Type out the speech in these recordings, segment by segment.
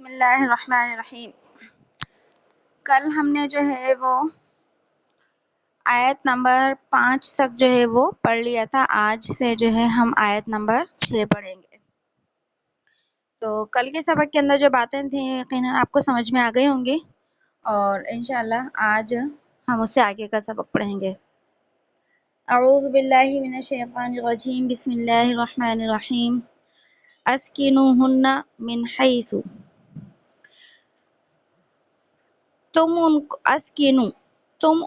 بسم اللہ الرحمن الرحیم۔ کل ہم نے جو ہے وہ آیت نمبر 5 تک جو ہے وہ پڑھ لیا تھا۔ آج سے جو ہے ہم آیت نمبر 6 پڑھیں گے۔ تو کل کے سبق کے اندر جو باتیں تھیں یقیناً آپ کو سمجھ میں آ گئی ہوں گی، اور انشاءاللہ آج ہم اس سے آگے کا سبق پڑھیں گے۔ اعوذ باللہ من الشیطان الرجیم، بسم اللہ الرحمن الرحیم۔ اسکنوہن من حیث، تم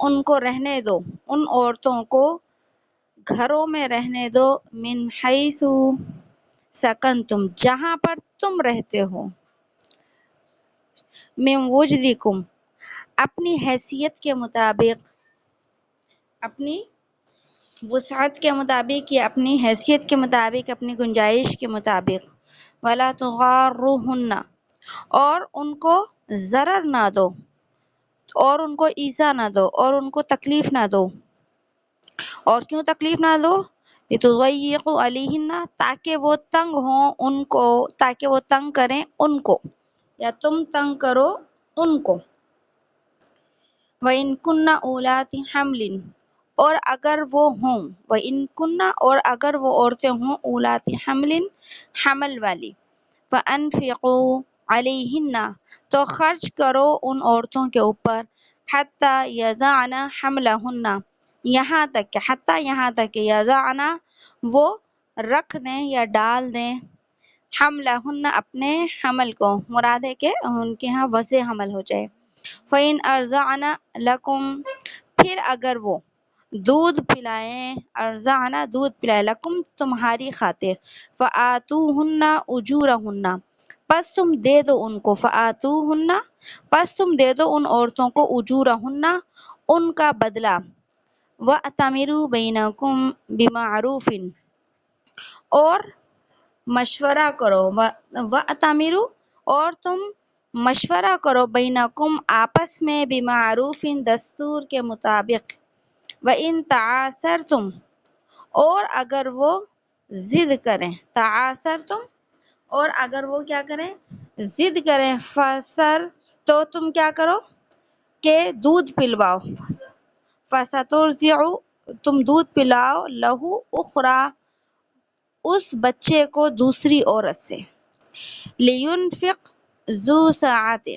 ان کو رہنے دو، ان عورتوں کو گھروں میں رہنے دو، من حیث سکنتم، جہاں پر تم رہتے ہو، من وجدکم، اپنی حیثیت کے مطابق، اپنی وسعت کے مطابق یا اپنی حیثیت کے مطابق، اپنی گنجائش کے مطابق، ولا تغاروہن، اور ان کو ضرر نہ دو، اور ان کو ایذا نہ دو، اور ان کو تکلیف نہ دو۔ اور کیوں تکلیف نہ دو؟ لتضیقوا علیہن، تاکہ وہ تنگ ہوں ان کو، تاکہ وہ تنگ کریں ان کو، یا تم تنگ کرو ان کو۔ وَإِن كُنَّ أُولَاتِ حَمْلٍ، اور اگر وہ ہوں، وَإِن كُنَّ، اور اگر وہ عورتیں ہوں، أُولَاتِ حَمْلٍ، حمل والی، فَأَنفِقُوا عَلَيْهِنَّ، تو خرچ کرو ان عورتوں کے اوپر، حَتَّى يَضَعْنَ حَمْلَهُنَّ، یہاں تک کہ، حتیٰ یہاں تک کہ، یضعن وہ رکھ دیں یا ڈال دیں، حملہن اپنے حمل کو، مراد ہے کہ ان کے ہاں وضع حمل ہو جائے۔ فَإِنْ أَرْضَعْنَ لَكُمْ، پھر اگر وہ دودھ پلائیں، ارضعن دودھ پلائیں، لکم تمہاری خاطر، فآتوہن اجورہن، پس تم دے دو ان کو، فآتوہن، پس تم دے دو ان عورتوں کو، اجورہن ان کا بدلہ، وَأْتَمِرُوا بَيْنَكُمْ بِمَعْرُوفٍ، اور مشورہ کرو، وَأْتَمِرُوا، اور تم مشورہ کرو، بینکم آپس میں، بمعروف دستور کے مطابق، وَإِن تَعَاسَرْتُمْ، اور اگر وہ ضد کریں، تعاثرتم، اور اگر وہ کیا کریں، ضد کریں، فسر، تو تم کیا کرو کہ دودھ پلواؤ، فسترضع، تم دودھ پلاؤ، لہو اخرى، اس بچے کو دوسری عورت سے، لینفق ذو سعۃ،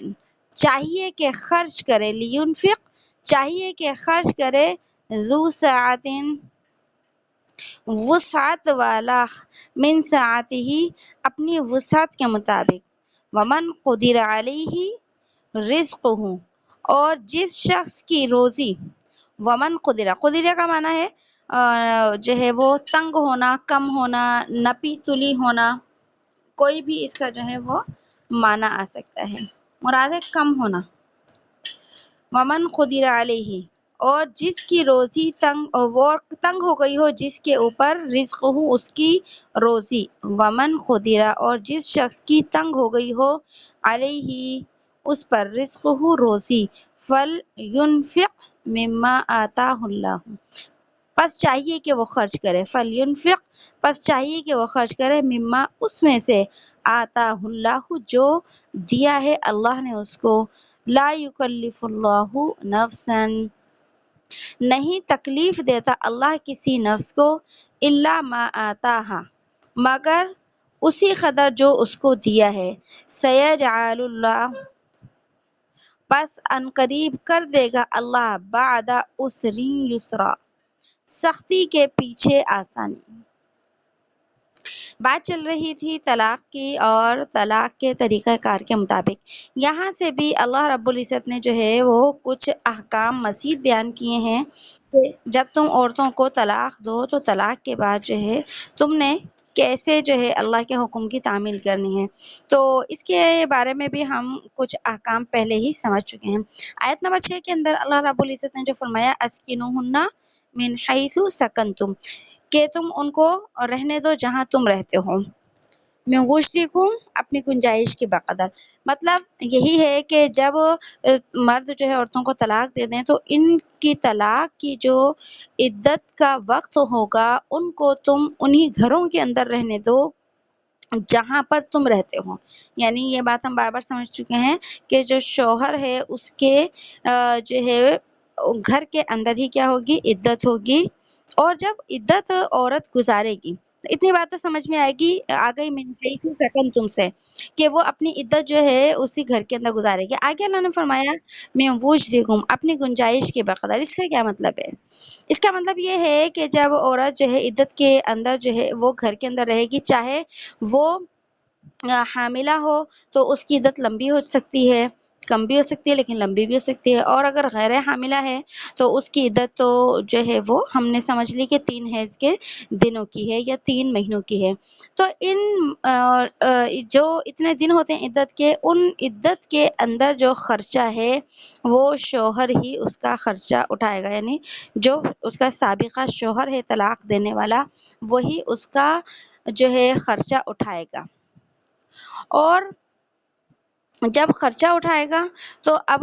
چاہیے کہ خرچ کرے، لینفق چاہیے کہ خرچ کرے، ذو سعۃ وسعت والا، من سعتہ اپنی وسعت کے مطابق، ومن قدر علیہ رزقہ، اور جس شخص کی روزی، ومن قدرہ، قدرہ کا معنی ہے جو ہے وہ تنگ ہونا، کم ہونا، نپی تلی ہونا، کوئی بھی اس کا جو ہے وہ معنی آ سکتا ہے، مراد ہے کم ہونا۔ ومن قدر علیہ، اور جس کی روزی وہ تنگ ہو گئی ہو، جس کے اوپر رزق ہو، اس کی روزی، ومن قدر، اور جس شخص کی تنگ ہو گئی ہو، علیہ اس پر، رزق ہو روزی، فلینفق مما آتاہ اللہ، پس چاہیے کہ وہ خرچ کرے، فلینفق پس چاہیے کہ وہ خرچ کرے، مما اس میں سے، آتاہ اللہ جو دیا ہے اللہ نے اس کو، لا یکلف اللہ نفسا، نہیں تکلیف دیتا اللہ کسی نفس کو، الا ما آتاہا، مگر اسی قدر جو اس کو دیا ہے، سیجعل اللہ، پس عنقریب کر دے گا اللہ، بعد عسر یسرا، سختی کے پیچھے آسانی۔ بات چل رہی تھی طلاق کی، اور طلاق کے طریقہ کار کے مطابق یہاں سے بھی اللہ رب العزت نے جو ہے وہ کچھ احکام مزید بیان کیے ہیں کہ جب تم عورتوں کو طلاق دو تو طلاق کے بعد جو ہے تم نے کیسے جو ہے اللہ کے حکم کی تعمیل کرنی ہے۔ تو اس کے بارے میں بھی ہم کچھ احکام پہلے ہی سمجھ چکے ہیں۔ آیت نمبر 6 کے اندر اللہ رب العزت نے جو فرمایا، اسکنوہن من حیث سکنتم، کہ تم ان کو رہنے دو جہاں تم رہتے ہو، من وجدکم اپنی گنجائش کے بقدر، مطلب یہی ہے کہ جب مرد جو ہے عورتوں کو طلاق دے دیں تو ان کی طلاق کی جو عدت کا وقت ہوگا ان کو تم انہی گھروں کے اندر رہنے دو جہاں پر تم رہتے ہو. یعنی یہ بات ہم بار بار سمجھ چکے ہیں کہ جو شوہر ہے اس کے جو ہے گھر کے اندر ہی کیا ہوگی، عدت ہوگی. اور جب عدت عورت گزارے گی تو اتنی بات تو سمجھ میں آئے گی، آ گئی من حیث سکن تم سے، کہ وہ اپنی عدت جو ہے اسی گھر کے اندر گزارے گی. آگے اللہ نے فرمایا میں وجدکم، اپنی گنجائش کے بقدر. اس کا کیا مطلب ہے؟ اس کا مطلب یہ ہے کہ جب عورت جو ہے عدت کے اندر جو ہے وہ گھر کے اندر رہے گی، چاہے وہ حاملہ ہو تو اس کی عدت لمبی ہو سکتی ہے، کم بھی ہو سکتی ہے لیکن لمبی بھی ہو سکتی ہے. اور اگر غیر حاملہ ہے تو اس کی عدت تو جو ہے وہ ہم نے سمجھ لی کہ 3 حیض کے دنوں کی ہے یا 3 مہینوں کی ہے. تو ان جو اتنے دن ہوتے ہیں عدت کے، ان عدت کے اندر جو خرچہ ہے وہ شوہر ہی اس کا خرچہ اٹھائے گا. یعنی جو اس کا سابقہ شوہر ہے طلاق دینے والا، وہی اس کا جو ہے خرچہ اٹھائے گا. اور جب خرچہ اٹھائے گا تو اب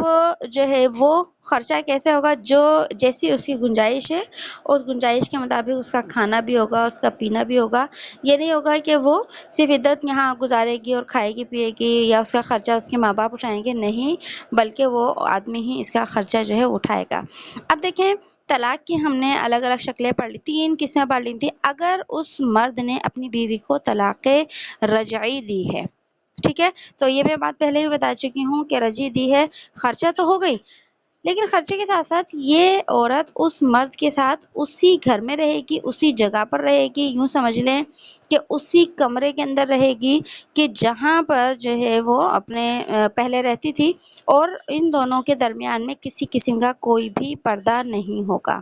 جو ہے وہ خرچہ کیسے ہوگا، جو جیسی اس کی گنجائش ہے اس گنجائش کے مطابق اس کا کھانا بھی ہوگا، اس کا پینا بھی ہوگا. یہ نہیں ہوگا کہ وہ صرف عدت یہاں گزارے گی اور کھائے گی پیے گی یا اس کا خرچہ اس کے ماں باپ اٹھائیں گے، نہیں، بلکہ وہ آدمی ہی اس کا خرچہ جو ہے اٹھائے گا. اب دیکھیں طلاق کی ہم نے الگ الگ شکلیں پڑھ لی، 3 قسمیں پڑھ لی تھی. اگر اس مرد نے اپنی بیوی کو طلاق رجعی دی ہے، ٹھیک ہے، تو یہ میں بات پہلے بھی بتا چکی ہوں کہ رجعی دی ہے، خرچہ تو ہو گئی، لیکن خرچے کے ساتھ ساتھ یہ عورت اس مرد کے ساتھ اسی گھر میں رہے گی، اسی جگہ پر رہے گی. یوں سمجھ لیں کہ اسی کمرے کے اندر رہے گی کہ جہاں پر جو ہے وہ اپنے پہلے رہتی تھی. اور ان دونوں کے درمیان میں کسی قسم کا کوئی بھی پردہ نہیں ہوگا.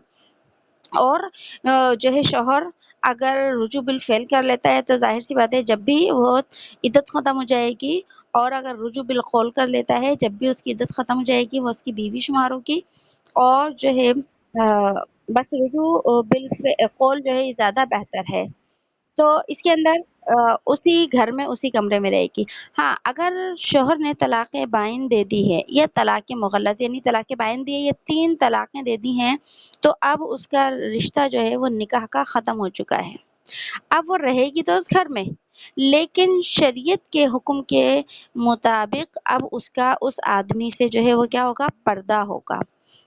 اور جو ہے شوہر اگر رجوع بالفعل کر لیتا ہے تو ظاہر سی بات ہے جب بھی وہ عدت ختم ہو جائے گی، اور اگر رجوع بالقول کر لیتا ہے جب بھی اس کی عدت ختم ہو جائے گی وہ اس کی بیوی شمار ہوگی. اور جو ہے بس رجوع بالقول جو ہے یہ زیادہ بہتر ہے. تو اس کے اندر اسی گھر میں اسی کمرے میں رہے گی. ہاں اگر شوہر نے طلاق بائن دے دی ہے یا طلاق مغلظ یعنی طلاق بائن دی ہے یا 3 طلاقیں دے دی ہیں، تو اب اس کا رشتہ جو ہے وہ نکاح کا ختم ہو چکا ہے. اب وہ رہے گی تو اس گھر میں، لیکن شریعت کے حکم کے مطابق اب اس کا اس آدمی سے جو ہے وہ کیا ہوگا، پردہ ہوگا.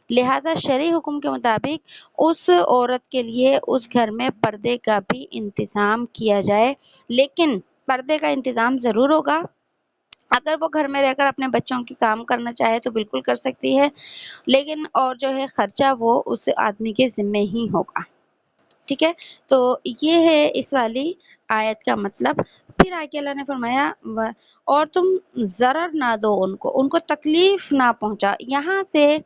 لہذا شرعی حکم کے مطابق اس عورت کے لیے اس گھر میں پردے کا بھی انتظام کیا جائے. لیکن پردے کا انتظام ضرور ہوگا. اگر وہ گھر میں رہ کر اپنے بچوں کی کام کرنا چاہے تو بالکل کر سکتی ہے، لیکن اور جو ہے خرچہ وہ اس آدمی کے ذمے ہی ہوگا. ٹھیک ہے، تو یہ ہے اس والی آیت کا مطلب. پھر آگے اللہ نے فرمایا اور تم ضرر نہ دو ان کو تکلیف نہ پہنچا. یہاں سے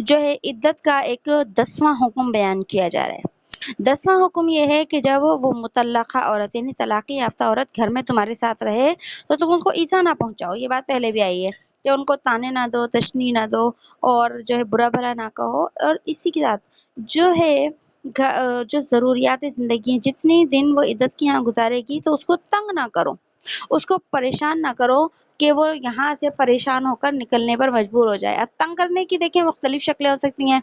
جو ہے عدت کا ایک 10واں حکم بیان کیا جا رہا ہے. 10واں حکم یہ ہے کہ جب وہ مطلقہ عورت یعنی طلاق یافتہ عورت گھر میں تمہارے ساتھ رہے تو تم ان کو ایذا نہ پہنچاؤ. یہ بات پہلے بھی آئی ہے کہ ان کو تانے نہ دو، تشنیع نہ دو، اور جو ہے برا بھلا نہ کہو. اور اسی کے ساتھ جو ہے جو ضروریات زندگی ہیں، جتنی دن وہ عدت کی یہاں گزارے گی تو اس کو تنگ نہ کرو، اس کو پریشان نہ کرو کہ وہ یہاں سے پریشان ہو کر نکلنے پر مجبور ہو جائے. اب تنگ کرنے کی دیکھیں مختلف شکلیں ہو سکتی ہیں.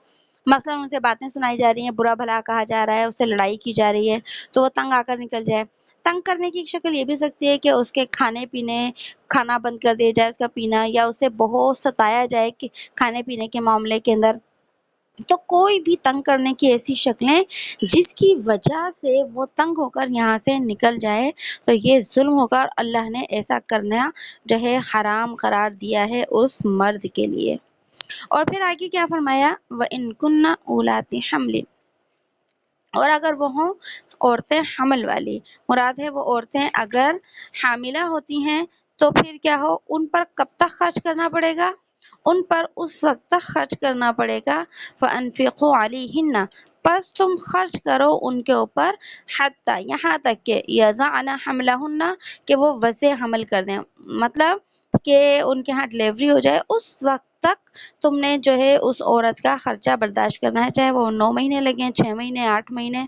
مثلا ان سے باتیں سنائی جا رہی ہیں، برا بھلا کہا جا رہا ہے، اس سے لڑائی کی جا رہی ہے تو وہ تنگ آ کر نکل جائے. تنگ کرنے کی ایک شکل یہ بھی ہو سکتی ہے کہ اس کے کھانے پینے، کھانا بند کر دیا جائے اس کا پینا، یا اسے بہت ستایا جائے کہ کھانے پینے کے معاملے کے اندر. تو کوئی بھی تنگ کرنے کی ایسی شکلیں جس کی وجہ سے وہ تنگ ہو کر یہاں سے نکل جائے تو یہ ظلم ہوگا، اور اللہ نے ایسا کرنا جو ہے حرام قرار دیا ہے اس مرد کے لیے. اور پھر آگے کیا فرمایا، وَإِن كُنَّ أُولَاتِ حَمْلٍ، اور اگر وہ ہوں عورتیں حمل والی، مراد ہے وہ عورتیں اگر حاملہ ہوتی ہیں تو پھر کیا ہو، ان پر کب تک خرچ کرنا پڑے گا، ان پر اس وقت تک خرچ کرنا پڑے گا. فَأَنفِقُوا عَلَيْهِنَّ، پس تم خرچ کرو ان کے اوپر، حتیٰ یہاں تک کہ یضعن حملہن، کہ وہ وضع حمل کر دیں، مطلب کہ ان کے ہاں ڈلیوری ہو جائے. اس وقت تک تم نے جو ہے اس عورت کا خرچہ برداشت کرنا ہے، چاہے وہ 9 مہینے لگیں، 6 مہینے، 8 مہینے،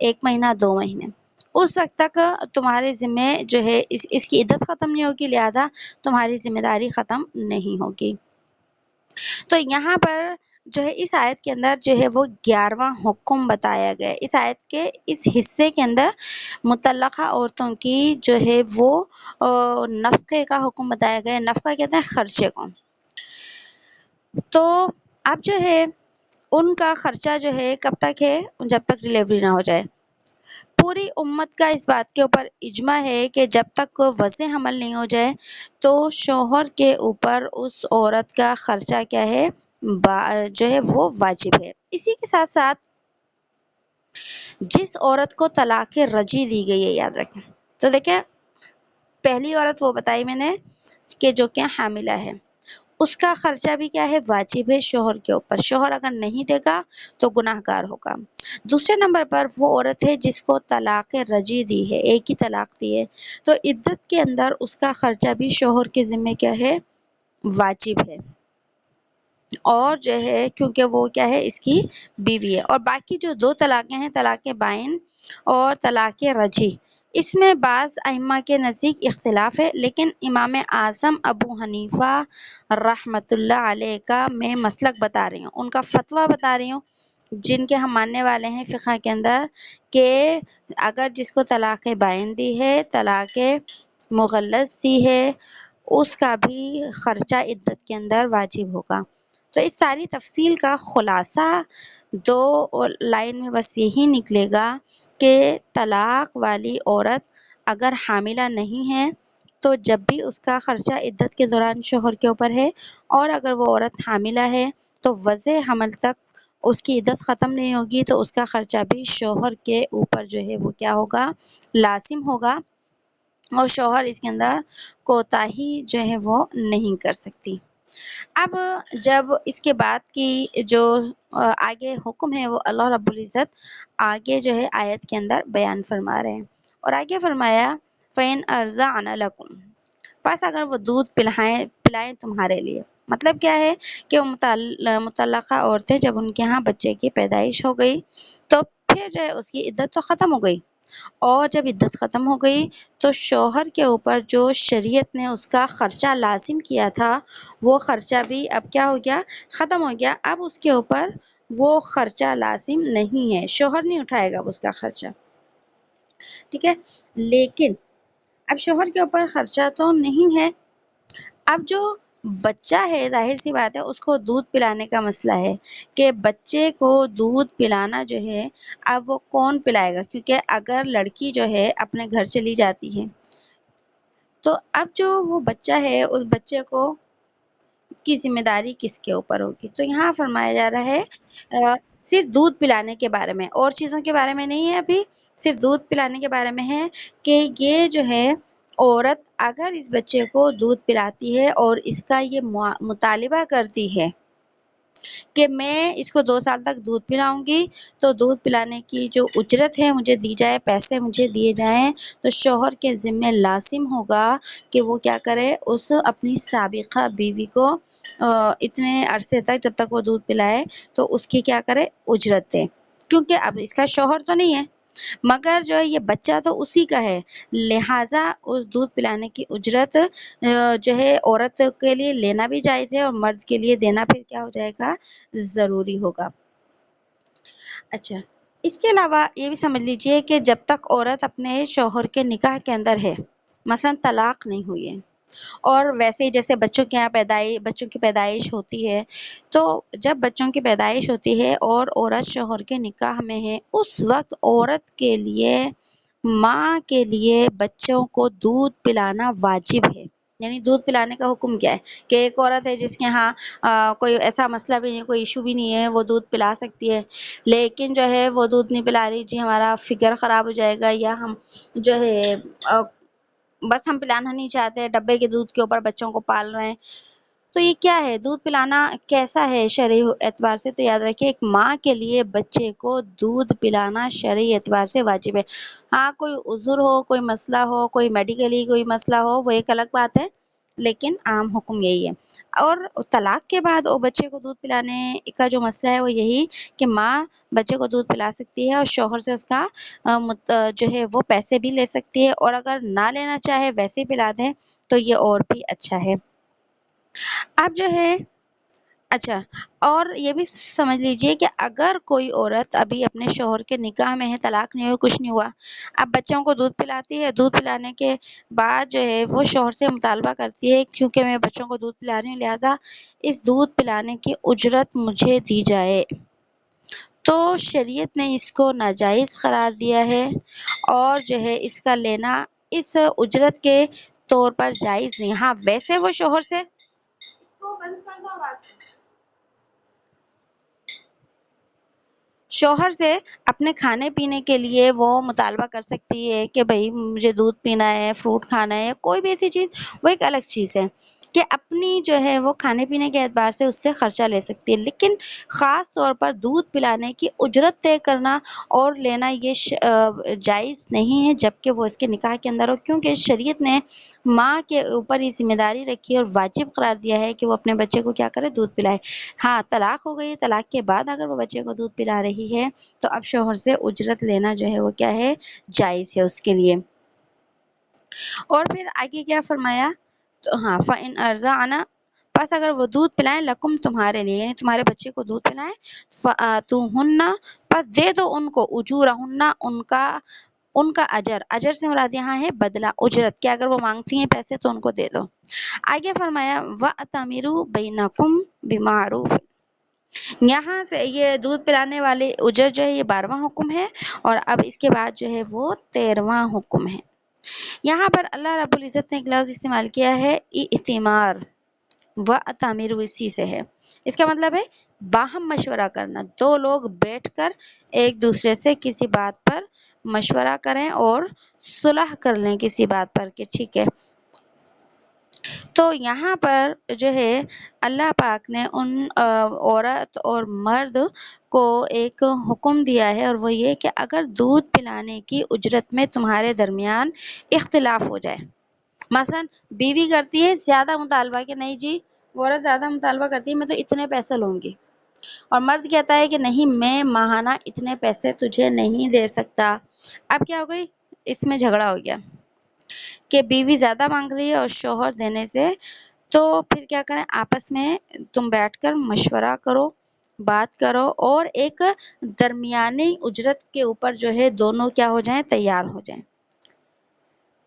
1 مہینہ، 2 مہینے. اس وقت تک تمہارے ذمہ جو ہے اس کی عدت ختم نہیں ہوگی، لہذا تمہاری ذمہ داری ختم نہیں ہوگی. تو یہاں پر جو ہے اس آیت کے اندر جو ہے وہ 11واں حکم بتایا گیا ہے۔ اس آیت کے اس حصے کے اندر مطلقہ عورتوں کی جو ہے وہ نفقے کا حکم بتایا گیا ہے۔ نفقہ کہتے ہیں خرچے کو۔ تو اب جو ہے ان کا خرچہ جو ہے کب تک ہے؟ جب تک ڈلیوری نہ ہو جائے۔ پوری امت کا اس بات کے اوپر اجماع ہے کہ جب تک وضع حمل نہیں ہو جائے تو شوہر کے اوپر اس عورت کا خرچہ کیا ہے؟ جو ہے وہ واجب ہے۔ اسی کے ساتھ ساتھ جس عورت کو طلاق رجعی دی گئی ہے، یاد رکھیں، تو دیکھیں پہلی عورت وہ بتائی میں نے کہ جو کہ حاملہ ہے، اس کا خرچہ بھی کیا ہے؟ واجب ہے شوہر کے اوپر۔ شوہر اگر نہیں دے گا تو گناہ گار ہوگا۔ دوسرے نمبر پر وہ عورت ہے جس کو طلاق رجعی دی ہے، ایک ہی طلاق دی ہے، تو عدت کے اندر اس کا خرچہ بھی شوہر کے ذمہ کیا ہے؟ واجب ہے، اور جو ہے کیونکہ وہ کیا ہے؟ اس کی بیوی ہے۔ اور باقی جو دو طلاقیں ہیں، طلاق بائن اور طلاق رجعی، اس میں بعض ائمہ کے نزدیک اختلاف ہے، لیکن امام اعظم ابو حنیفہ رحمۃ اللہ علیہ کا میں مسلک بتا رہی ہوں، ان کا فتویٰ بتا رہی ہوں، جن کے ہم ماننے والے ہیں فقہ کے اندر، کہ اگر جس کو طلاق بائن دی ہے، طلاق مغلظ دی ہے، اس کا بھی خرچہ عدت کے اندر واجب ہوگا۔ تو اس ساری تفصیل کا خلاصہ دو لائن میں بس یہی نکلے گا کہ طلاق والی عورت اگر حاملہ نہیں ہے تو جب بھی اس کا خرچہ عدت کے دوران شوہر کے اوپر ہے، اور اگر وہ عورت حاملہ ہے تو وضع حمل تک اس کی عدت ختم نہیں ہوگی تو اس کا خرچہ بھی شوہر کے اوپر جو ہے وہ کیا ہوگا؟ لازم ہوگا، اور شوہر اس کے اندر کوتاہی جو ہے وہ نہیں کر سکتی۔ اب جب اس کے بعد کی جو آگے حکم ہے وہ اللہ رب العزت آگے جو ہے آیت کے اندر بیان فرما رہے ہیں، اور آگے فرمایا فَإِنْ أَرْضَعْنَ لَكُمْ، بس اگر وہ دودھ پلائیں تمہارے لیے، مطلب کیا ہے کہ وہ مطلقہ عورتیں جب ان کے ہاں بچے کی پیدائش ہو گئی تو پھر جو ہے اس کی عدت تو ختم ہو گئی، اور جب عدت ختم ہو گئی تو شوہر کے اوپر جو شریعت نے اس کا خرچہ لازم کیا تھا وہ خرچہ بھی اب کیا ہو گیا؟ ختم ہو گیا۔ اب اس کے اوپر وہ خرچہ لازم نہیں ہے، شوہر نہیں اٹھائے گا اس کا خرچہ، ٹھیک ہے۔ لیکن اب شوہر کے اوپر خرچہ تو نہیں ہے، اب جو بچہ ہے ظاہر سی بات ہے اس کو دودھ پلانے کا مسئلہ ہے کہ بچے کو دودھ پلانا جو ہے اب وہ کون پلائے گا، کیونکہ اگر لڑکی جو ہے اپنے گھر چلی جاتی ہے تو اب جو وہ بچہ ہے اس بچے کو کی ذمہ داری کس کے اوپر ہوگی؟ تو یہاں فرمایا جا رہا ہے صرف دودھ پلانے کے بارے میں، اور چیزوں کے بارے میں نہیں ہے، ابھی صرف دودھ پلانے کے بارے میں ہے کہ یہ جو ہے عورت اگر اس بچے کو دودھ پلاتی ہے اور اس کا یہ مطالبہ کرتی ہے کہ میں اس کو 2 سال تک دودھ پلاؤں گی تو دودھ پلانے کی جو اجرت ہے مجھے دی جائے، پیسے مجھے دیے جائیں، تو شوہر کے ذمہ لازم ہوگا کہ وہ کیا کرے؟ اس اپنی سابقہ بیوی کو اتنے عرصے تک جب تک وہ دودھ پلائے تو اس کی کیا کرے؟ اجرت دے، کیونکہ اب اس کا شوہر تو نہیں ہے، مگر جو ہے یہ بچہ تو اسی کا ہے، لہٰذا اس دودھ پلانے کی اجرت جو ہے عورت کے لیے لینا بھی جائز ہے، اور مرد کے لیے دینا پھر کیا ہو جائے گا؟ ضروری ہوگا۔ اچھا، اس کے علاوہ یہ بھی سمجھ لیجئے کہ جب تک عورت اپنے شوہر کے نکاح کے اندر ہے، مثلا طلاق نہیں ہوئی ہے، اور ویسے ہی جیسے بچوں کی پیدائش ہوتی ہے، تو جب بچوں کی پیدائش ہوتی ہے اور عورت شوہر کے نکاح میں ہے، اس وقت عورت کے لیے، ماں کے لیے بچوں کو دودھ پلانا واجب ہے۔ یعنی دودھ پلانے کا حکم کیا ہے کہ ایک عورت ہے جس کے ہاں کوئی ایسا مسئلہ بھی نہیں، کوئی ایشو بھی نہیں ہے، وہ دودھ پلا سکتی ہے، لیکن جو ہے وہ دودھ نہیں پلا رہی، جی ہمارا فگر خراب ہو جائے گا، یا ہم جو ہے بس ہم پلانا نہیں چاہتے، ڈبے کے دودھ کے اوپر بچوں کو پال رہے ہیں، تو یہ کیا ہے؟ دودھ پلانا کیسا ہے شرعی اعتبار سے؟ تو یاد رکھیں ایک ماں کے لیے بچے کو دودھ پلانا شرعی اعتبار سے واجب ہے۔ ہاں کوئی عذر ہو، کوئی مسئلہ ہو، کوئی میڈیکلی کوئی مسئلہ ہو، وہ ایک الگ بات ہے، لیکن عام حکم یہی ہے۔ اور طلاق کے بعد وہ بچے کو دودھ پلانے کا جو مسئلہ ہے وہ یہی کہ ماں بچے کو دودھ پلا سکتی ہے اور شوہر سے اس کا جو ہے وہ پیسے بھی لے سکتی ہے، اور اگر نہ لینا چاہے ویسے ہی پلا دیں تو یہ اور بھی اچھا ہے۔ اب جو ہے اچھا، اور یہ بھی سمجھ لیجئے کہ اگر کوئی عورت ابھی اپنے شوہر کے نکاح میں ہے، طلاق نہیں ہوئی، کچھ نہیں ہوا، اب بچوں کو دودھ پلاتی ہے، دودھ پلانے کے بعد جو ہے وہ شوہر سے مطالبہ کرتی ہے کیونکہ میں بچوں کو دودھ پلا رہی ہوں لہٰذا اس دودھ پلانے کی اجرت مجھے دی جائے، تو شریعت نے اس کو ناجائز قرار دیا ہے اور جو ہے اس کا لینا اس اجرت کے طور پر جائز نہیں۔ ہاں ویسے وہ شوہر سے، اس کو بند کر دو آواز، شوہر سے اپنے کھانے پینے کے لیے وہ مطالبہ کر سکتی ہے کہ بھائی مجھے دودھ پینا ہے، فروٹ کھانا ہے، کوئی بھی ایسی چیز، وہ ایک الگ چیز ہے کہ اپنی جو ہے وہ کھانے پینے کے اعتبار سے اس سے خرچہ لے سکتی ہے، لیکن خاص طور پر دودھ پلانے کی اجرت طے کرنا اور لینا یہ جائز نہیں ہے جبکہ وہ اس کے نکاح کے اندر ہو، کیونکہ شریعت نے ماں کے اوپر یہ ذمہ داری رکھی اور واجب قرار دیا ہے کہ وہ اپنے بچے کو کیا کرے، دودھ پلائے۔ ہاں طلاق ہو گئی، طلاق کے بعد اگر وہ بچے کو دودھ پلا رہی ہے تو اب شوہر سے اجرت لینا جو ہے وہ کیا ہے، جائز ہے اس کے لیے۔ اور پھر آگے کیا فرمایا، تو ہاں فَإِنْ أَرْضَعْنَ، پس اگر وہ دودھ پلائیں لکم تمہارے لیے، یعنی تمہارے بچے کو دودھ پلائیں، فَآتُوهُنَّ، پس دے دو ان کو، اجورہن، ان کا اجر، اجر سے مراد یہاں ہے بدلہ، اجرت، کہ اگر وہ مانگتی ہیں پیسے تو ان کو دے دو۔ آگے فرمایا وَأَتَمِرُوا بَيْنَكُمْ بِمَعْرُوفٍ، یہاں سے یہ دودھ پلانے والے اجرت جو ہے یہ 12واں حکم ہے اور اب اس کے بعد جو ہے وہ 13واں حکم ہے۔ یہاں پر اللہ رب العزت نے ایک لفظ استعمال کیا ہے ائتمار، وَأَتَمِرُوا اسی سے ہے، اس کا مطلب ہے باہم مشورہ کرنا، دو لوگ بیٹھ کر ایک دوسرے سے کسی بات پر مشورہ کریں اور صلح کر لیں کسی بات پر کہ ٹھیک ہے۔ تو یہاں پر جو ہے اللہ پاک نے ان عورت اور مرد کو ایک حکم دیا ہے اور وہ یہ کہ اگر دودھ پلانے کی اجرت میں تمہارے درمیان اختلاف ہو جائے، مثلا بیوی کرتی ہے زیادہ مطالبہ کہ نہیں جی، وہ عورت زیادہ مطالبہ کرتی ہے میں تو اتنے پیسے لوں گی، اور مرد کہتا ہے کہ نہیں میں ماہانہ اتنے پیسے تجھے نہیں دے سکتا، اب کیا ہو گئی، اس میں جھگڑا ہو گیا کہ بیوی زیادہ مانگ رہی ہے اور شوہر دینے سے، تو پھر کیا کریں، آپس میں تم بیٹھ کر مشورہ کرو، بات کرو اور ایک درمیانی اجرت کے اوپر جو ہے دونوں کیا ہو جائیں، تیار ہو جائیں،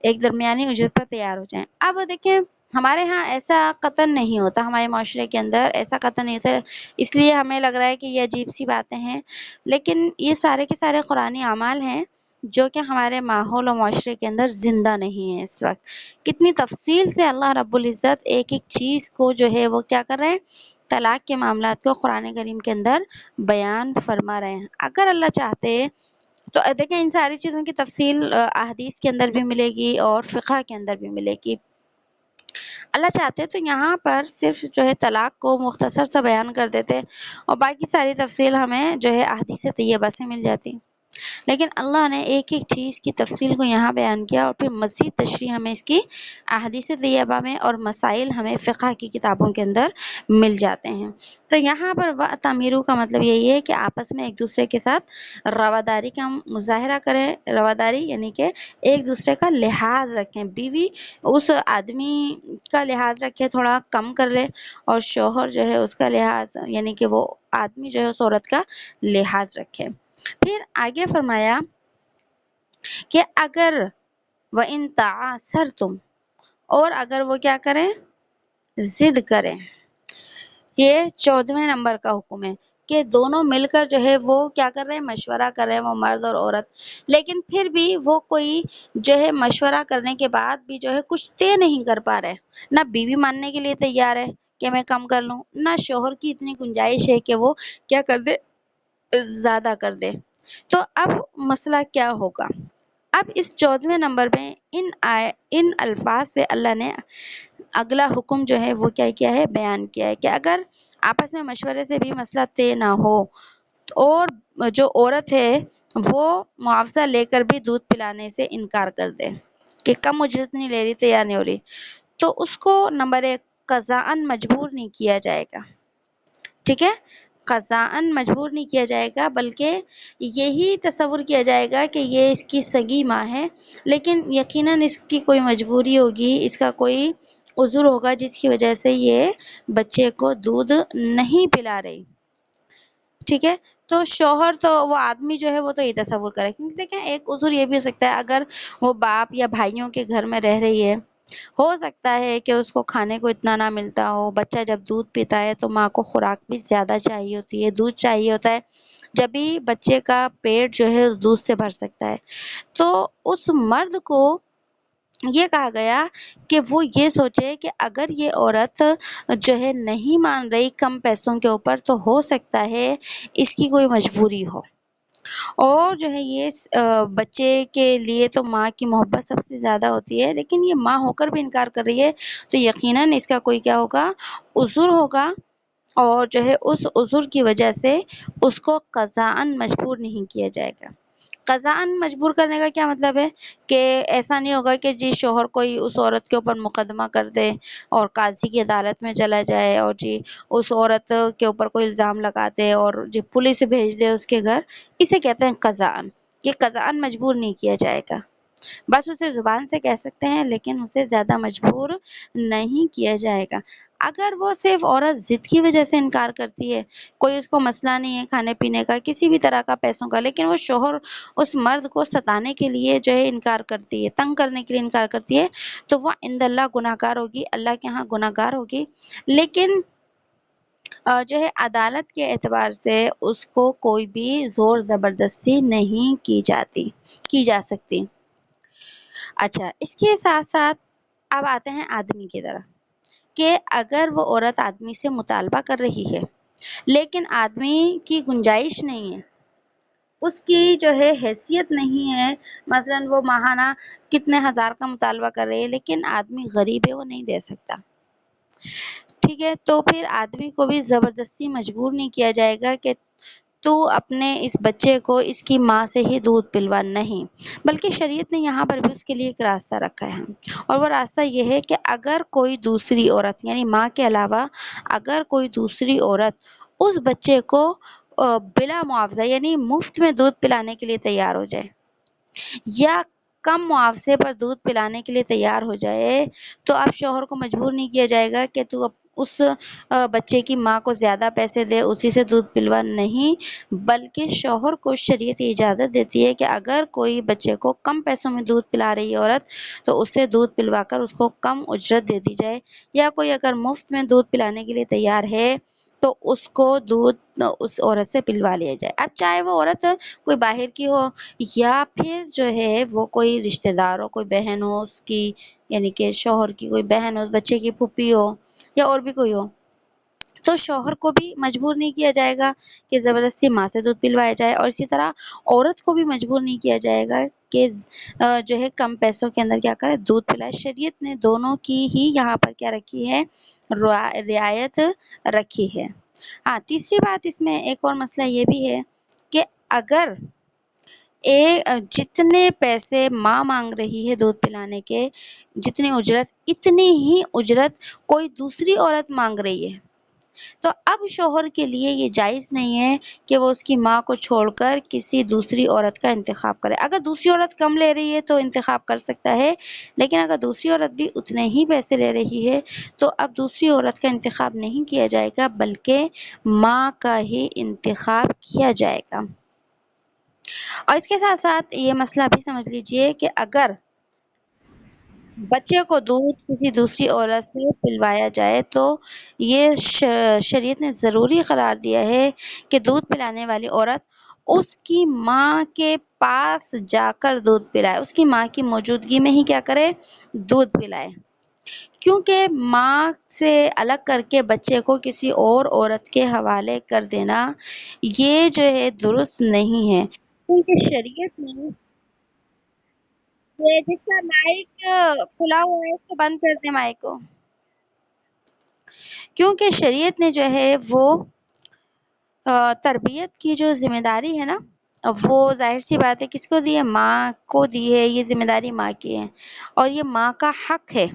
ایک درمیانی اجرت پر تیار ہو جائیں۔ اب دیکھیں ہمارے ہاں ایسا قطعاً نہیں ہوتا، ہمارے معاشرے کے اندر ایسا قطعاً نہیں ہوتا، اس لیے ہمیں لگ رہا ہے کہ یہ عجیب سی باتیں ہیں، لیکن یہ سارے کے سارے قرآنی اعمال ہیں جو کہ ہمارے ماحول و معاشرے کے اندر زندہ نہیں ہیں اس وقت۔ کتنی تفصیل سے اللہ رب العزت ایک ایک چیز کو جو ہے وہ کیا کر رہے ہیں، طلاق کے معاملات کو قرآن کریم کے اندر بیان فرما رہے ہیں۔ اگر اللہ چاہتے تو دیکھیں ان ساری چیزوں کی تفصیل احادیث کے اندر بھی ملے گی اور فقہ کے اندر بھی ملے گی۔ اللہ چاہتے تو یہاں پر صرف جو ہے طلاق کو مختصر سا بیان کر دیتے اور باقی ساری تفصیل ہمیں جو ہے احادیث طیبہ سے مل جاتی، لیکن اللہ نے ایک ایک چیز کی تفصیل کو یہاں بیان کیا اور پھر مزید تشریح ہمیں اس کی احادیث طیبہ میں اور مسائل ہمیں فقہ کی کتابوں کے اندر مل جاتے ہیں۔ تو یہاں پر وَأَتَمِرُوا کا مطلب یہی ہے کہ آپس میں ایک دوسرے کے ساتھ رواداری کا مظاہرہ کریں، رواداری یعنی کہ ایک دوسرے کا لحاظ رکھیں، بیوی اس آدمی کا لحاظ رکھے، تھوڑا کم کر لے، اور شوہر جو ہے اس کا لحاظ یعنی کہ وہ آدمی جو ہے اس عورت کا لحاظ رکھے۔ پھر آگے فرمایا کہ اگر وَإِن تَعَاسَرْتُمْ، اور اگر وہ کیا کریں، ضد کریں، یہ 14ویں نمبر کا حکم ہے کہ دونوں مل کر جو ہے وہ کیا کر رہے ہیں، مشورہ کر رہے ہیں، وہ مرد اور عورت، لیکن پھر بھی وہ کوئی جو ہے مشورہ کرنے کے بعد بھی جو ہے کچھ طے نہیں کر پا رہے، نہ بیوی ماننے کے لیے تیار ہے کہ میں کم کر لوں، نہ شوہر کی اتنی گنجائش ہے کہ وہ کیا کر دے، زیادہ کر دے، تو اب مسئلہ کیا ہوگا۔ اب اس 14ویں نمبر میں ان الفاظ سے اللہ نے اگلا حکم جو ہے وہ کیا ہے، بیان کیا ہے کہ اگر آپس میں مشورے سے بھی مسئلہ طے نہ ہو اور جو عورت ہے وہ معاوضہ لے کر بھی دودھ پلانے سے انکار کر دے کہ کم اجرت نہیں لے رہی، تیار نہیں ہو رہی، تو اس کو نمبر 1 قضاءً مجبور نہیں کیا جائے گا، ٹھیک ہے، قضاءً مجبور نہیں کیا جائے گا، بلکہ یہی تصور کیا جائے گا کہ یہ اس کی سگی ماں ہے، لیکن یقیناً اس کی کوئی مجبوری ہوگی، اس کا کوئی عذر ہوگا جس کی وجہ سے یہ بچے کو دودھ نہیں پلا رہی. ٹھیک ہے. تو شوہر تو وہ آدمی جو ہے وہ تو یہ تصور کرے، کیونکہ دیکھیں ایک عذر یہ بھی ہو سکتا ہے، اگر وہ باپ یا بھائیوں کے گھر میں رہ رہی ہے، ہو سکتا ہے کہ اس کو کھانے کو اتنا نہ ملتا ہو. بچہ جب دودھ پیتا ہے تو ماں کو خوراک بھی زیادہ چاہیے ہوتی ہے، دودھ چاہیے ہوتا ہے، جبھی بچے کا پیٹ جو ہے اس دودھ سے بھر سکتا ہے. تو اس مرد کو یہ کہا گیا کہ وہ یہ سوچے کہ اگر یہ عورت جو ہے نہیں مان رہی کم پیسوں کے اوپر، تو ہو سکتا ہے اس کی کوئی مجبوری ہو. اور جو ہے یہ بچے کے لیے تو ماں کی محبت سب سے زیادہ ہوتی ہے، لیکن یہ ماں ہو کر بھی انکار کر رہی ہے، تو یقیناً اس کا کوئی کیا ہوگا، عذر ہوگا. اور جو ہے اس عذر کی وجہ سے اس کو قضاءً مجبور نہیں کیا جائے گا. قضاءً مجبور کرنے کا کیا مطلب ہے کہ ایسا نہیں ہوگا کہ جی شوہر کوئی اس عورت کے اوپر مقدمہ کر دے اور قاضی کی عدالت میں چلا جائے، اور جی اس عورت کے اوپر کوئی الزام لگا دے اور جی پولیس بھیج دے اس کے گھر. اسے کہتے ہیں قضاءً. یہ قضاءً مجبور نہیں کیا جائے گا، بس اسے زبان سے کہہ سکتے ہیں لیکن اسے زیادہ مجبور نہیں کیا جائے گا. اگر وہ صرف عورت ضد کی وجہ سے انکار کرتی ہے، کوئی اس کو مسئلہ نہیں ہے کھانے پینے کا، کسی بھی طرح کا پیسوں کا، لیکن وہ شوہر اس مرد کو ستانے کے لیے جو ہے انکار کرتی ہے، تنگ کرنے کے لیے انکار کرتی ہے، تو وہ عند اللہ گناہ گار ہوگی، اللہ کے ہاں گناہ گار ہوگی. لیکن جو ہے عدالت کے اعتبار سے اس کو کوئی بھی زور زبردستی نہیں کی جا سکتی. اچھا، اس کے ساتھ ساتھ اب آتے ہیں آدمی کی طرف، کہ اگر وہ عورت آدمی سے مطالبہ کر رہی ہے لیکن آدمی کی گنجائش نہیں ہے، اس کی جو ہے حیثیت نہیں ہے، مثلا وہ ماہانہ کتنے ہزار کا مطالبہ کر رہی ہے لیکن آدمی غریب ہے، وہ نہیں دے سکتا. ٹھیک ہے. تو پھر آدمی کو بھی زبردستی مجبور نہیں کیا جائے گا کہ تو اپنے اس بچے کو اس کی ماں سے ہی دودھ پلوا، نہیں، بلکہ شریعت نے یہاں پر بھی اس کے لیے ایک راستہ رکھا ہے، اور وہ راستہ یہ ہے کہ اگر کوئی دوسری عورت یعنی ماں کے علاوہ اگر کوئی دوسری عورت اس بچے کو بلا معاوضہ یعنی مفت میں دودھ پلانے کے لیے تیار ہو جائے یا کم معاوضے پر دودھ پلانے کے لیے تیار ہو جائے، تو اب شوہر کو مجبور نہیں کیا جائے گا کہ تو اس بچے کی ماں کو زیادہ پیسے دے، اسی سے دودھ پلوا، نہیں، بلکہ شوہر کو شریعت اجازت دیتی ہے کہ اگر کوئی بچے کو کم پیسوں میں دودھ پلا رہی ہے عورت، تو اسے دودھ پلوا کر اس کو کم اجرت دے دی جائے، یا کوئی اگر مفت میں دودھ پلانے کے لیے تیار ہے تو اس کو دودھ اس عورت سے پلوا لیا جائے. اب چاہے وہ عورت کوئی باہر کی ہو یا پھر جو ہے وہ کوئی رشتہ دار ہو، کوئی بہن ہو اس کی، یعنی کہ شوہر کی کوئی بہن ہو، بچے کی پھوپھی ہو یا اور بھی کوئی ہو، تو شوہر کو بھی مجبور نہیں کیا جائے گا کہ زبردستی ماں سے دودھ پلوایا جائے، اور اسی طرح عورت کو بھی مجبور نہیں کیا جائے گا کہ جو ہے کم پیسوں کے اندر کیا کرے، دودھ پلائے. شریعت نے دونوں کی ہی یہاں پر کیا رکھی ہے، رعایت رکھی ہے. ہاں، تیسری بات اس میں ایک اور مسئلہ یہ بھی ہے کہ اگر جتنے پیسے ماں مانگ رہی ہے دودھ پلانے کے، جتنی اجرت، اتنی ہی اجرت کوئی دوسری عورت مانگ رہی ہے، تو اب شوہر کے لیے یہ جائز نہیں ہے کہ وہ اس کی ماں کو چھوڑ کر کسی دوسری عورت کا انتخاب کرے. اگر دوسری عورت کم لے رہی ہے تو انتخاب کر سکتا ہے، لیکن اگر دوسری عورت بھی اتنے ہی پیسے لے رہی ہے تو اب دوسری عورت کا انتخاب نہیں کیا جائے گا، بلکہ ماں کا ہی انتخاب کیا جائے گا. اور اس کے ساتھ ساتھ یہ مسئلہ بھی سمجھ لیجئے کہ اگر بچے کو دودھ کسی دوسری عورت سے پلوایا جائے تو یہ شریعت نے ضروری قرار دیا ہے کہ دودھ پلانے والی عورت اس کی ماں کے پاس جا کر دودھ پلائے، اس کی ماں کی موجودگی میں ہی کیا کرے، دودھ پلائے. کیونکہ ماں سے الگ کر کے بچے کو کسی اور عورت کے حوالے کر دینا یہ جو ہے درست نہیں ہے، کیونکہ شریعت نے یہ جس کا مائک کھلا ہوا ہے اس کو بند کر دیں مائک کو، کیونکہ شریعت نے جو ہے وہ تربیت کی جو ذمہ داری ہے نا، وہ ظاہر سی بات ہے کس کو دی ہے، ماں کو دی ہے. یہ ذمہ داری ماں کی ہے، اور یہ ماں کا حق ہے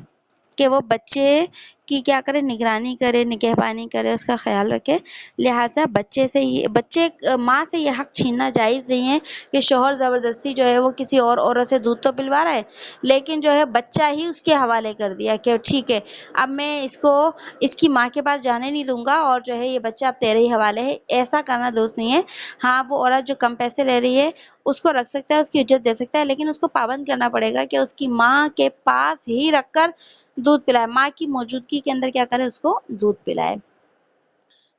کہ وہ بچے کی کیا کرے، نگرانی کرے، نگہبانی کرے، اس کا خیال رکھے۔ لہٰذا بچے سے ماں سے یہ حق چھیننا جائز نہیں ہے کہ شوہر زبردستی جو ہے وہ کسی اور عورت سے دودھ تو پلوا رہا ہے، لیکن جو ہے بچہ ہی اس کے حوالے کر دیا کہ ٹھیک ہے اب میں اس کی ماں کے پاس جانے نہیں دوں گا، اور جو ہے یہ بچہ اب تیرے ہی حوالے ہے۔ ایسا کرنا درست نہیں ہے۔ ہاں وہ عورت جو کم پیسے لے رہی ہے اس کو رکھ سکتا ہے، اس کی عزت دے سکتا ہے، لیکن اس کو پابند کرنا پڑے گا کہ اس کی ماں کے پاس ہی رکھ کر دودھ پلائے، ماں کی موجودگی کے اندر کیا کرے، اس کو دودھ پلائے۔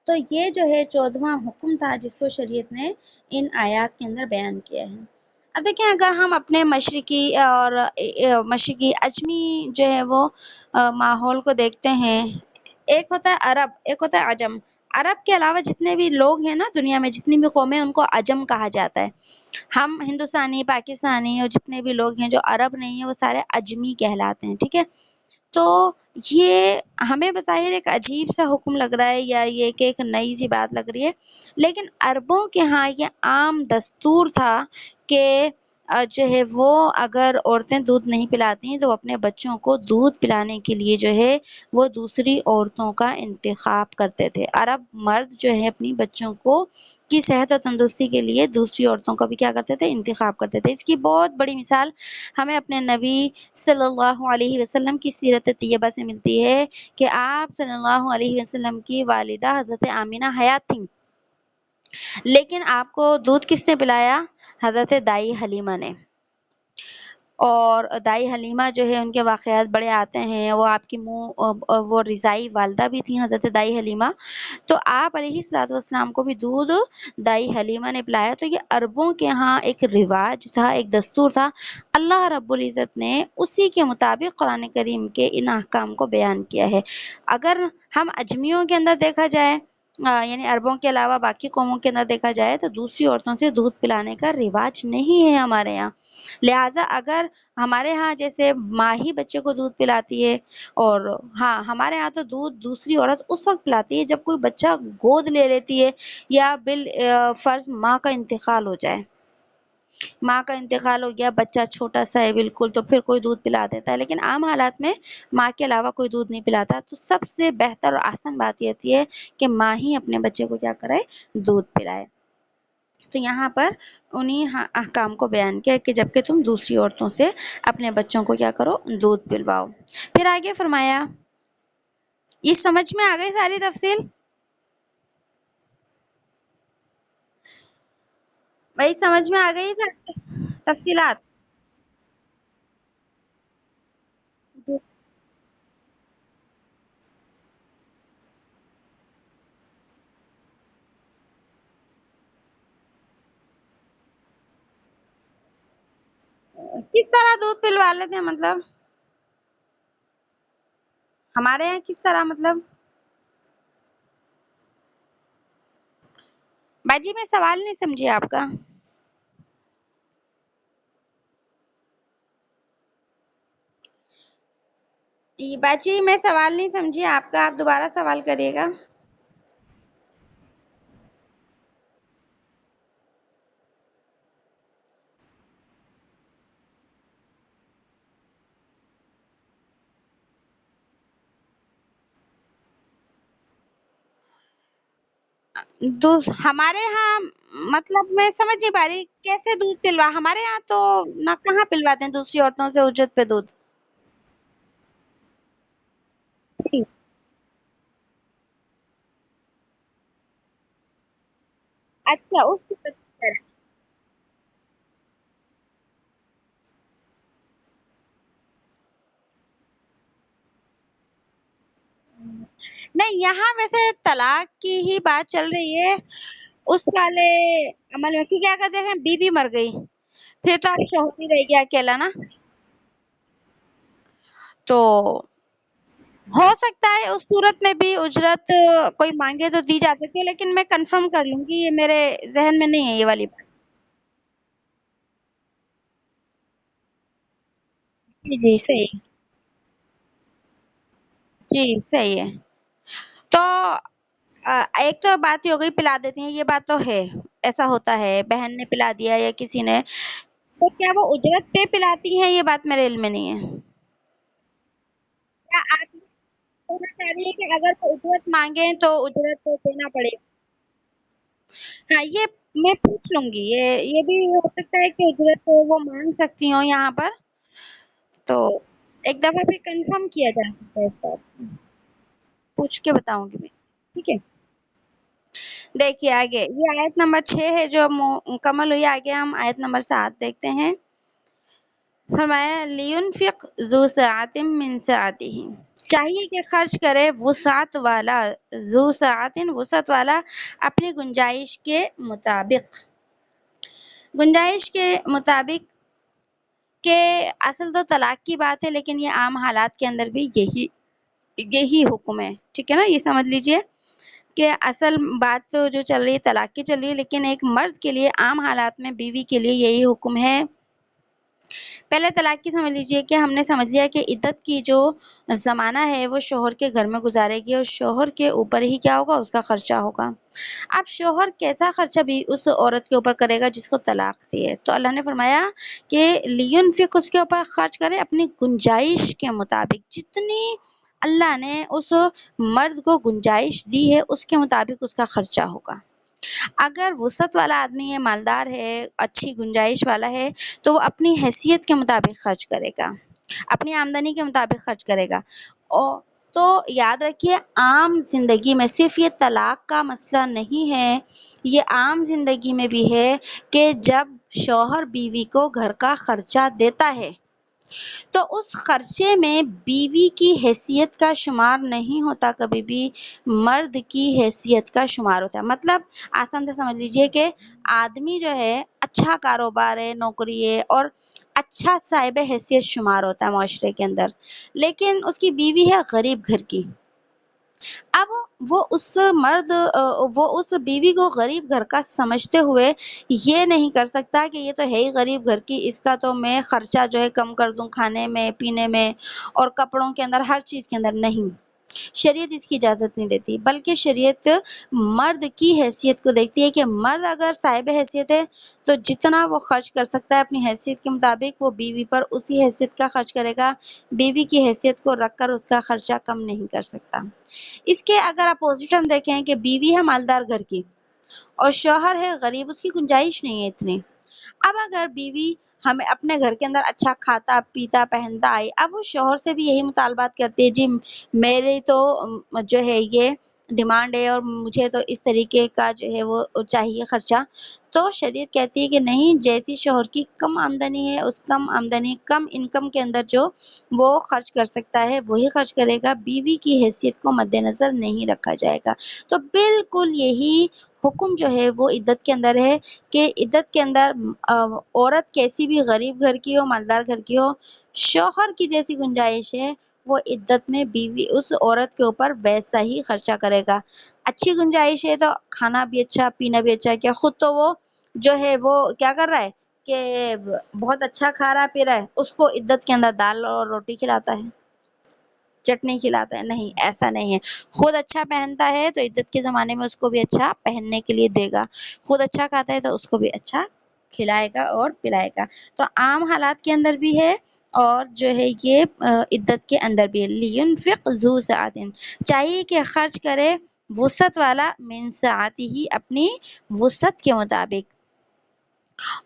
تو یہ جو ہے 14واں حکم تھا جس کو شریعت نے ان آیات کے اندر بیان کیا ہے۔ اب دیکھیں اگر ہم اپنے مشرقی عجمی جو ہے وہ ماحول کو دیکھتے ہیں، ایک ہوتا ہے عرب، ایک ہوتا ہے عجم۔ عرب کے علاوہ جتنے بھی لوگ ہیں نا دنیا میں، جتنی بھی قومیں، ان کو عجم کہا جاتا ہے۔ ہم ہندوستانی، پاکستانی اور جتنے بھی لوگ ہیں جو عرب نہیں ہیں وہ سارے عجمی کہلاتے ہیں، ٹھیک ہے۔ تو یہ ہمیں بظاہر ایک عجیب سا حکم لگ رہا ہے، یا یہ کہ ایک نئی سی بات لگ رہی ہے، لیکن عربوں کے ہاں یہ عام دستور تھا کہ جو ہے وہ اگر عورتیں دودھ نہیں پلاتی ہیں تو وہ اپنے بچوں کو دودھ پلانے کے لیے جو ہے وہ دوسری عورتوں کا انتخاب کرتے تھے۔ عرب مرد جو ہے اپنی بچوں کو کی صحت اور تندرستی کے لیے دوسری عورتوں کا بھی کیا کرتے تھے، انتخاب کرتے تھے۔ اس کی بہت بڑی مثال ہمیں اپنے نبی صلی اللہ علیہ وسلم کی سیرت طیبہ سے ملتی ہے کہ آپ صلی اللہ علیہ وسلم کی والدہ حضرت آمینہ حیات تھیں، لیکن آپ کو دودھ کس نے پلایا؟ حضرت دائی حلیمہ نے۔ اور دائی حلیمہ جو ہے ان کے واقعات بڑے آتے ہیں، وہ آپ کی وہ رضائی والدہ بھی تھیں حضرت دائی حلیمہ، تو آپ علیہ الصلوۃ والسلام کو بھی دودھ دائی حلیمہ نے پلایا۔ تو یہ عربوں کے ہاں ایک رواج تھا، ایک دستور تھا۔ اللہ رب العزت نے اسی کے مطابق قرآن کریم کے ان احکام کو بیان کیا ہے۔ اگر ہم اجمیوں کے اندر دیکھا جائے، یعنی عربوں کے علاوہ باقی قوموں کے اندر دیکھا جائے تو دوسری عورتوں سے دودھ پلانے کا رواج نہیں ہے ہمارے یہاں۔ لہٰذا اگر ہمارے ہاں جیسے ماں ہی بچے کو دودھ پلاتی ہے، اور ہاں ہمارے ہاں تو دودھ دوسری عورت اس وقت پلاتی ہے جب کوئی بچہ گود لے لیتی ہے، یا فرض ماں کا انتقال ہو جائے، ماں کا انتقال ہو گیا، بچہ چھوٹا سا ہے بالکل، تو پھر کوئی دودھ پلا دیتا ہے، لیکن عام حالات میں ماں کے علاوہ کوئی دودھ نہیں پلاتا۔ تو سب سے بہتر اور آسان بات یہ ہوتی ہے کہ ماں ہی اپنے بچے کو کیا کرے، دودھ پلائے۔ تو یہاں پر انہی احکام کو بیان کیا کہ جبکہ تم دوسری عورتوں سے اپنے بچوں کو کیا کرو، دودھ پلواؤ۔ پھر آگے فرمایا، یہ سمجھ میں آ گئی ساری تفصیل؟ وہی سمجھ میں آ گئی ساری تفصیلات؟ کس طرح دودھ پلوا لیتے ہیں مطلب؟ ہمارے یہاں کس طرح مطلب؟ باجی میں سوال نہیں سمجھی آپ کا۔ باجی میں سوال نہیں سمجھی آپ کا، آپ دوبارہ سوال کریے گا۔ ہمارے ہاں مطلب میں سمجھ نہیں پا رہی کیسے دودھ پلوا، ہمارے یہاں تو نہ کہاں پلواتے ہیں دوسری عورتوں سے اجرت پہ دودھ۔ جی۔ اچھا اس کی طرح۔ نہیں یہاں ویسے طلاق کی ہی بات چل رہی ہے، اس والے عمل میں کیا کہتے ہیں، بیوی مر گئی پھر تو آپ شوہر ہی رہ گیا اکیلا نا، تو ہو سکتا ہے اس صورت میں بھی اجرت کوئی مانگے تو دی جا سکتی ہے، لیکن میں کنفرم کر لوں گی، یہ میرے ذہن میں نہیں ہے یہ والی بات۔ جی جی صحیح، جی صحیح ہے۔ تو ایک تو بات یہ ہو گئی پلا دیتی ہیں، یہ بات تو ہے، ایسا ہوتا ہے، بہن نے پلا دیا یا کسی نے، تو کیا وہ اجرت پہ پلاتی ہیں، یہ بات میرے علم میں نہیں ہے۔ کیا آپ ہونا چاہیے کہ اگر وہ اجرت مانگے تو اجرت تو دینا پڑے. ہاں یہ میں پوچھ لوں گی، یہ بھی ہو سکتا ہے کہ اجرت وہ مانگ سکتی ہوں یہاں پر، تو ایک دفعہ پھر کنفرم کیا جا سکتا ہے اس بات کو. پوچھ کے بتاؤں گی میں. ٹھیک ہے. دیکھیے آگے یہ آیت نمبر 6 ہے جو مکمل ہوئی. آگے ہم آیت نمبر 7 دیکھتے ہیں. فرمایا لینفق ذو سعۃ من سعتہ، چاہیے کہ خرچ کرے وسعت والا، ذو سعۃ وسعت والا، اپنی گنجائش کے مطابق. گنجائش کے مطابق کہ اصل تو طلاق کی بات ہے، لیکن یہ عام حالات کے اندر بھی یہی حکم ہے. ٹھیک ہے نا، یہ سمجھ لیجئے کہ اصل بات تو جو چل رہی ہے طلاق کی چل رہی ہے، لیکن ایک مرد کے لیے عام حالات میں بیوی کے لیے یہی حکم ہے. پہلے طلاق کی سمجھ لیجئے کہ ہم نے سمجھ لیا کہ عدت کی جو زمانہ ہے وہ شوہر کے گھر میں گزارے گی، اور شوہر کے اوپر ہی کیا ہوگا، اس کا خرچہ ہوگا. اب شوہر کیسا خرچہ بھی اس عورت کے اوپر کرے گا جس کو طلاق دی ہے. تو اللہ نے فرمایا کہ لینفق، اس کے اوپر خرچ کرے اپنی گنجائش کے مطابق، جتنی اللہ نے اس مرد کو گنجائش دی ہے اس کے مطابق اس کا خرچہ ہوگا. اگر وسعت والا آدمی ہے، مالدار ہے، اچھی گنجائش والا ہے، تو وہ اپنی حیثیت کے مطابق خرچ کرے گا، اپنی آمدنی کے مطابق خرچ کرے گا. اور تو یاد رکھیے عام زندگی میں صرف یہ طلاق کا مسئلہ نہیں ہے، یہ عام زندگی میں بھی ہے کہ جب شوہر بیوی کو گھر کا خرچہ دیتا ہے تو اس خرچے میں بیوی کی حیثیت کا شمار نہیں ہوتا، کبھی بھی مرد کی حیثیت کا شمار ہوتا ہے. مطلب آسان سے سمجھ لیجئے کہ آدمی جو ہے اچھا کاروبار ہے، نوکری ہے، اور اچھا صاحب حیثیت شمار ہوتا ہے معاشرے کے اندر، لیکن اس کی بیوی ہے غریب گھر کی. اب وہ اس بیوی کو غریب گھر کا سمجھتے ہوئے یہ نہیں کر سکتا کہ یہ تو ہے ہی غریب گھر کی، اس کا تو میں خرچہ جو ہے کم کر دوں، کھانے میں، پینے میں اور کپڑوں کے اندر، ہر چیز کے اندر. نہیں، شریعت اس کی اجازت نہیں دیتی، بلکہ شریعت مرد کی حیثیت کو دیکھتی ہے کہ مرد اگر صاحب حیثیت ہے تو جتنا وہ خرچ کر سکتا ہے اپنی حیثیت کے مطابق وہ بیوی پر اسی حیثیت کا خرچ کرے گا، بیوی کی حیثیت کو رکھ کر اس کا خرچہ کم نہیں کر سکتا. اس کے اگر اپوزٹ ہم دیکھیں کہ بیوی ہے مالدار گھر کی اور شوہر ہے غریب، اس کی گنجائش نہیں ہے اتنی. اب اگر بیوی ہمیں اپنے گھر کے اندر اچھا کھاتا پیتا پہنتا آئی، اب وہ شوہر سے بھی یہی مطالبات کرتی ہے، جی میرے تو جو ہے یہ ڈیمانڈ ہے اور مجھے تو اس طریقے کا جو ہے وہ چاہیے خرچہ. تو شریعت کہتی ہے کہ نہیں، جیسی شوہر کی کم آمدنی ہے اس کم آمدنی، کم انکم کے اندر جو وہ خرچ کر سکتا ہے وہی خرچ کرے گا، بیوی کی حیثیت کو مد نظر نہیں رکھا جائے گا. تو بالکل یہی حکم جو ہے وہ عدت کے اندر ہے کہ عدت کے اندر عورت کیسی بھی غریب گھر کی ہو، مالدار گھر کی ہو، شوہر کی جیسی گنجائش ہے وہ عدت میں بیوی اس عورت کے اوپر ویسا ہی خرچہ کرے گا. اچھی گنجائش ہے تو کھانا بھی اچھا، پینا بھی اچھا. کیا خود تو وہ جو ہے وہ کیا کر رہا ہے کہ بہت اچھا کھا رہا پی رہا ہے، اس کو عدت کے اندر دال اور روٹی کھلاتا ہے، چٹنی کھلاتا ہے؟ نہیں، ایسا نہیں ہے. خود اچھا پہنتا ہے تو عدت کے زمانے میں اس کو بھی اچھا پہننے کے لیے دے گا، خود اچھا کھاتا ہے تو اس کو بھی اچھا کھلائے گا اور پلائے گا. تو عام حالات کے اندر بھی ہے اور جو ہے یہ عدت کے اندر بھی ہے. لینفق ذو سعۃ، چاہیے کہ خرچ کرے وسعت والا، من سعتہ، اپنی وسعت کے مطابق.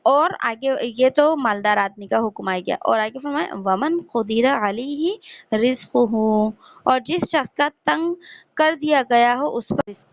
اور آگے یہ تو مالدار آدمی کا حکم آ گیا، اور آگے فرمایا ومن قدر علیہ رزقہ، اور جس شخص کا تنگ کر دیا گیا ہو اس پر رزق.